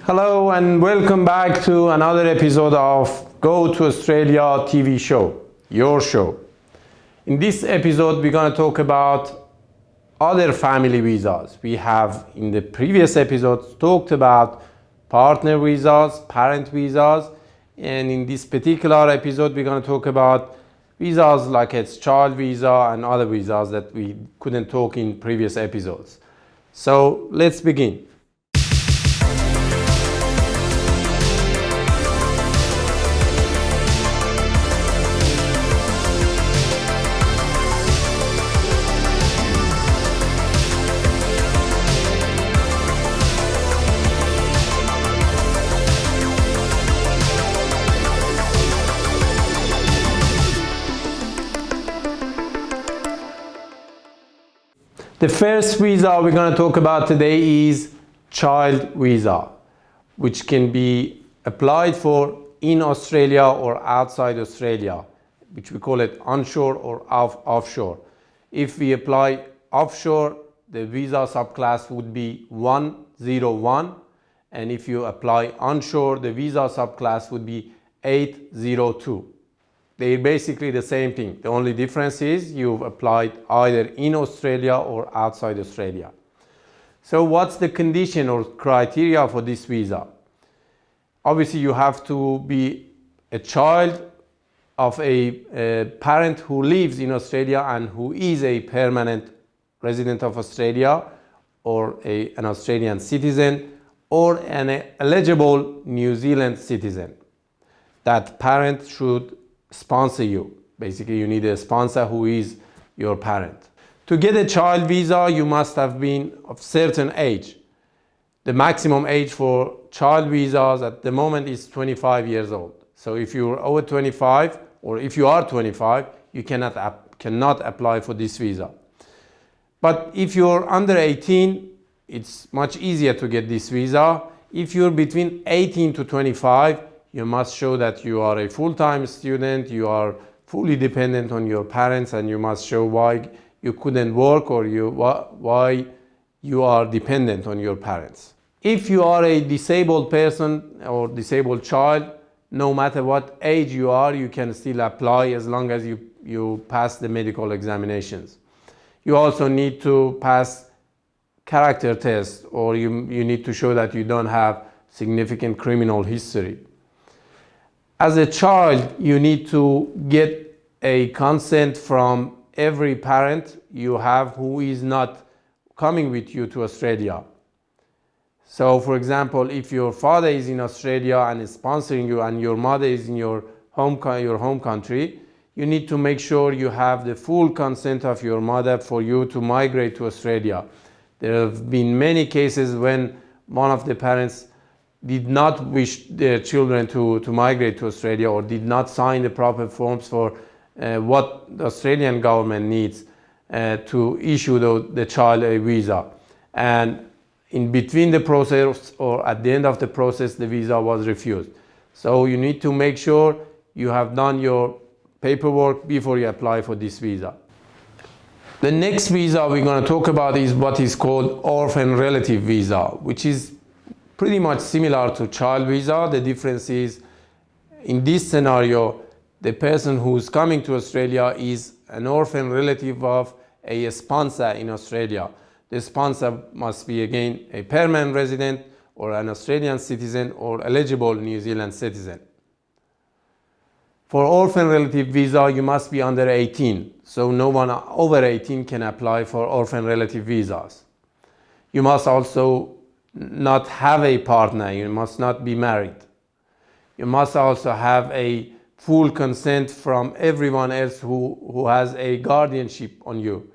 Hello and welcome back to another episode of Go to Australia TV show, your show. In this episode, we're going to talk about other family visas. We have in the previous episodes talked about partner visas, parent visas, and in this particular episode, we're going to talk about visas like a child visa and other visas that we couldn't talk in previous episodes. So let's begin. The first visa we're going to talk about today is child visa, which can be applied for in Australia or outside Australia, which we call it onshore or offshore. If we apply offshore, the visa subclass would be 101, and if you apply onshore, the visa subclass would be 802. They're basically the same thing. The only difference is you've applied either in Australia or outside Australia. So what's the condition or criteria for this visa? Obviously, you have to be a child of a parent who lives in Australia and who is a permanent resident of Australia, or an Australian citizen, or an eligible New Zealand citizen. That parent should sponsor you. Basically, you need a sponsor who is your parent. To get a child visa, you must have been of certain age. The maximum age for child visas at the moment is 25 years old. So if you're over 25, or if you are 25, you cannot apply for this visa. But if you're under 18, it's much easier to get this visa. If you're between 18 to 25, you must show that you are a full-time student, you are fully dependent on your parents, and you must show why you couldn't work or why you are dependent on your parents. If you are a disabled person or disabled child, no matter what age you are, you can still apply as long as you pass the medical examinations. You also need to pass character tests, or you need to show that you don't have significant criminal history. As a child, you need to get a consent from every parent you have who is not coming with you to Australia. So, for example, if your father is in Australia and is sponsoring you, and your mother is in your home country, you need to make sure you have the full consent of your mother for you to migrate to Australia. There have been many cases when one of the parents did not wish their children to migrate to Australia, or did not sign the proper forms for what the Australian government needs to issue the child a visa. And in between the process or at the end of the process, the visa was refused. So you need to make sure you have done your paperwork before you apply for this visa. The next visa we're going to talk about is what is called orphan relative visa, which is pretty much similar to child visa. The difference is, in this scenario, the person who's coming to Australia is an orphan relative of a sponsor in Australia. The sponsor must be, again, a permanent resident or an Australian citizen or eligible New Zealand citizen. For orphan relative visa, you must be under 18. So no one over 18 can apply for orphan relative visas. You must also not have a partner. You must not be married. You must also have a full consent from everyone else who has a guardianship on you.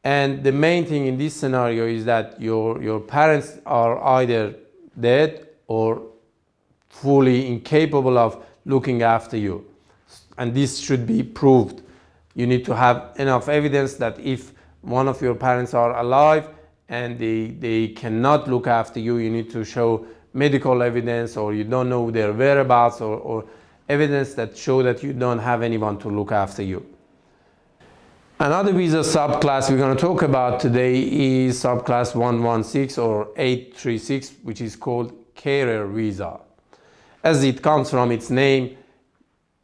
And the main thing in this scenario is that your parents are either dead or fully incapable of looking after you. And this should be proved. You need to have enough evidence that if one of your parents are alive and they cannot look after you, you need to show medical evidence, or you don't know their whereabouts, or evidence that show that you don't have anyone to look after you. Another visa subclass we're going to talk about today is subclass 116 or 836, which is called carer visa. As it comes from its name,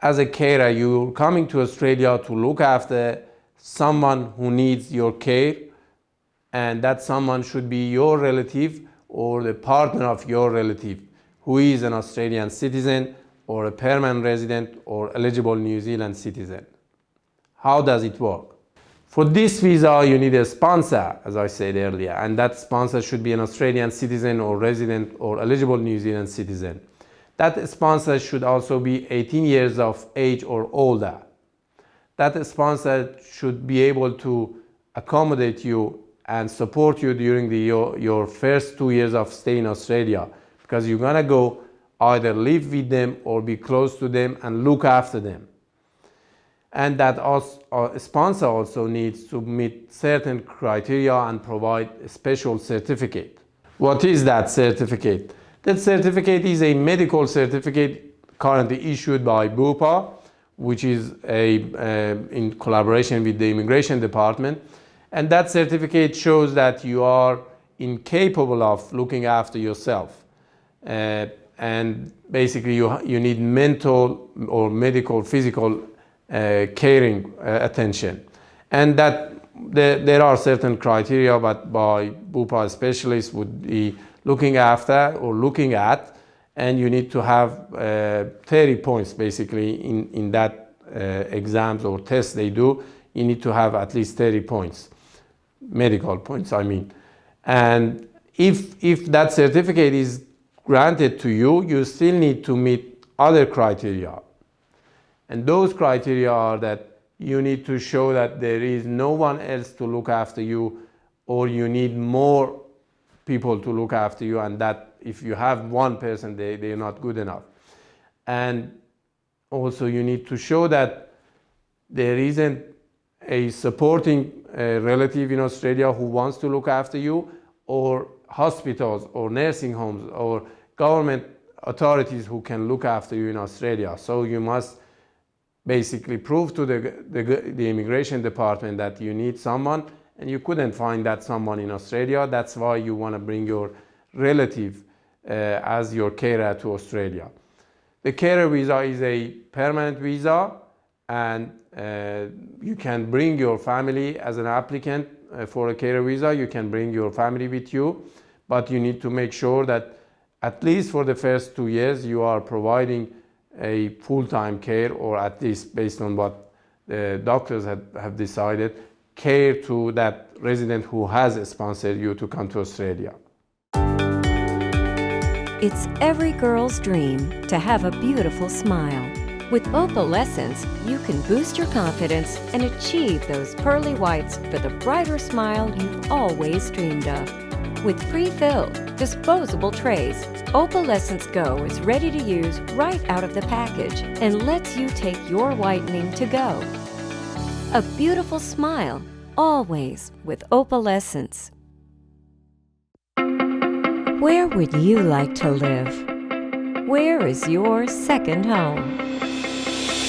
as a carer, you're coming to Australia to look after someone who needs your care, and that someone should be your relative or the partner of your relative who is an Australian citizen or a permanent resident or eligible New Zealand citizen. How does it work? For this visa, you need a sponsor, as I said earlier, and that sponsor should be an Australian citizen or resident or eligible New Zealand citizen. That sponsor should also be 18 years of age or older. That sponsor should be able to accommodate you and support you during your first 2 years of stay in Australia, because you're gonna go either live with them or be close to them and look after them. And that sponsor also needs to meet certain criteria and provide a special certificate. What is that certificate? That certificate is a medical certificate currently issued by BUPA, which is in collaboration with the Immigration Department. And that certificate shows that you are incapable of looking after yourself. And basically you need mental or medical, physical caring attention. And that there are certain criteria but by BUPA specialists would be looking after or looking at, and you need to have 30 points basically in that exams or tests they do. You need to have at least 30 points, medical points I mean. And if that certificate is granted to you, you still need to meet other criteria. And those criteria are that you need to show that there is no one else to look after you, or you need more people to look after you, and that if you have one person, they're not good enough. And also you need to show that there isn't a supporting relative in Australia who wants to look after you, or hospitals or nursing homes or government authorities who can look after you in Australia. So you must basically prove to the Immigration Department that you need someone, and you couldn't find that someone in Australia. That's why you want to bring your relative as your carer to Australia. The carer visa is a permanent visa, and you can bring your family as an applicant for a carer visa. You can bring your family with you, but you need to make sure that at least for the first 2 years you are providing a full-time care, or at least based on what the doctors have decided, care to that resident who has sponsored you to come to Australia. It's every girl's dream to have a beautiful smile. With Opalescence, you can boost your confidence and achieve those pearly whites for the brighter smile you've always dreamed of. With pre-filled, disposable trays, Opalescence Go is ready to use right out of the package and lets you take your whitening to go. A beautiful smile, always with Opalescence. Where would you like to live? Where is your second home?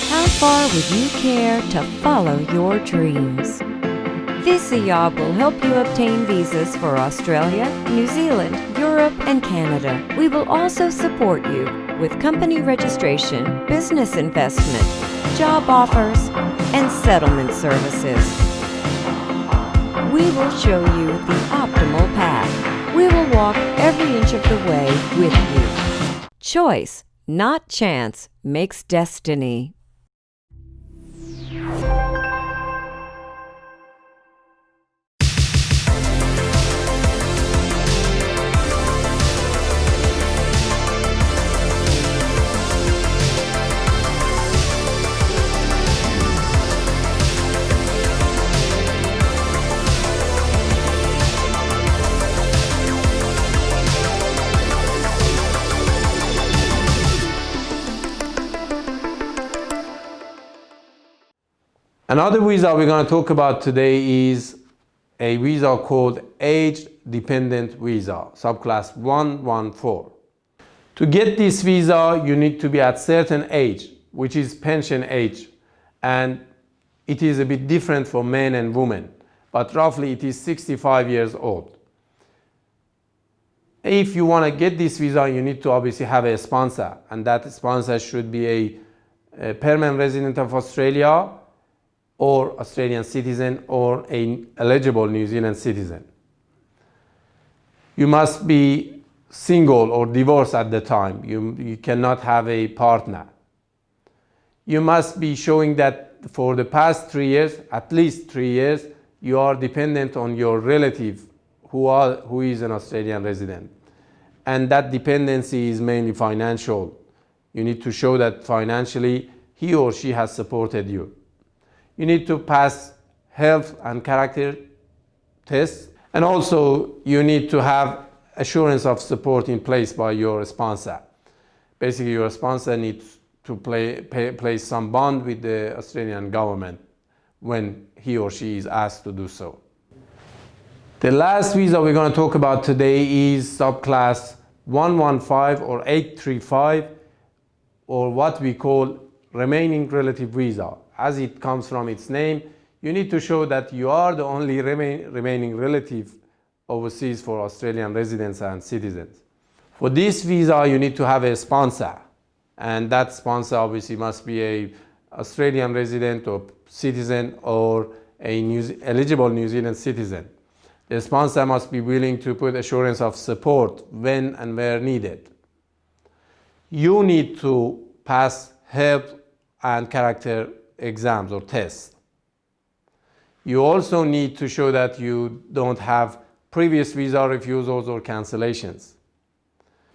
How far would you care to follow your dreams? Visa will help you obtain visas for Australia, New Zealand, Europe, and Canada. We will also support you with company registration, business investment, job offers, and settlement services. We will show you the optimal path. We will walk every inch of the way with you. Choice, not chance, makes destiny. Another visa we're going to talk about today is a visa called Age-Dependent Visa, subclass 114. To get this visa, you need to be at certain age, which is pension age, and it is a bit different for men and women, but roughly it is 65 years old. If you want to get this visa, you need to obviously have a sponsor, and that sponsor should be a permanent resident of Australia or Australian citizen or an eligible New Zealand citizen. You must be single or divorced at the time. You cannot have a partner. You must be showing that for the past 3 years, at least 3 years, you are dependent on your relative who is an Australian resident. And that dependency is mainly financial. You need to show that financially he or she has supported you. You need to pass health and character tests, and also you need to have assurance of support in place by your sponsor. Basically, your sponsor needs to place some bond with the Australian government when he or she is asked to do so. The last visa we're going to talk about today is subclass 115 or 835, or what we call remaining relative visa. As it comes from its name, you need to show that you are the only remaining relative overseas for Australian residents and citizens. For this visa, you need to have a sponsor, and that sponsor obviously must be an Australian resident or citizen or a eligible New Zealand citizen. The sponsor must be willing to put assurance of support when and where needed. You need to pass health and character exams or tests. You also need to show that you don't have previous visa refusals or cancellations.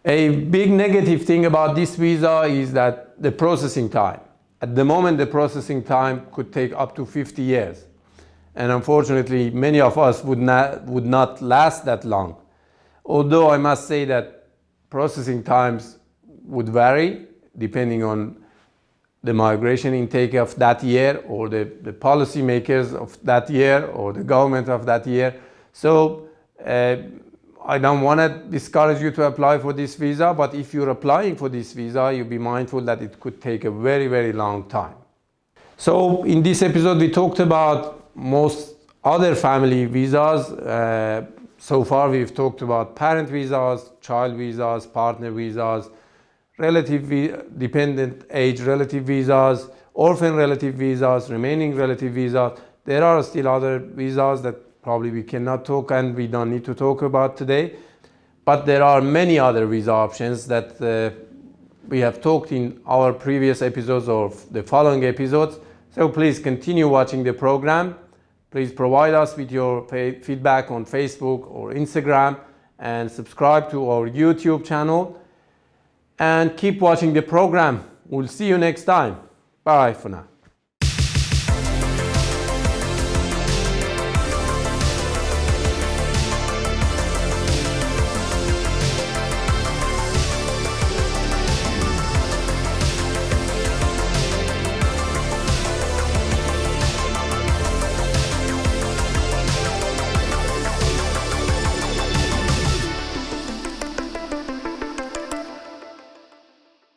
A big negative thing about this visa is that the processing time. At the moment, the processing time could take up to 50 years. And unfortunately, many of us would not last that long. Although I must say that processing times would vary depending on the migration intake of that year, or the policy makers of that year, or the government of that year. So I don't want to discourage you to apply for this visa, but if you're applying for this visa, you be mindful that it could take a very, very long time. So in this episode, we talked about most other family visas. So far, we've talked about parent visas, child visas, partner visas, dependent age relative visas, orphan relative visas, remaining relative visas. There are still other visas that probably we cannot talk and we don't need to talk about today. But there are many other visa options that we have talked in our previous episodes or the following episodes. So please continue watching the program. Please provide us with your feedback on Facebook or Instagram, and subscribe to our YouTube channel. And keep watching the program. We'll see you next time. Bye for now.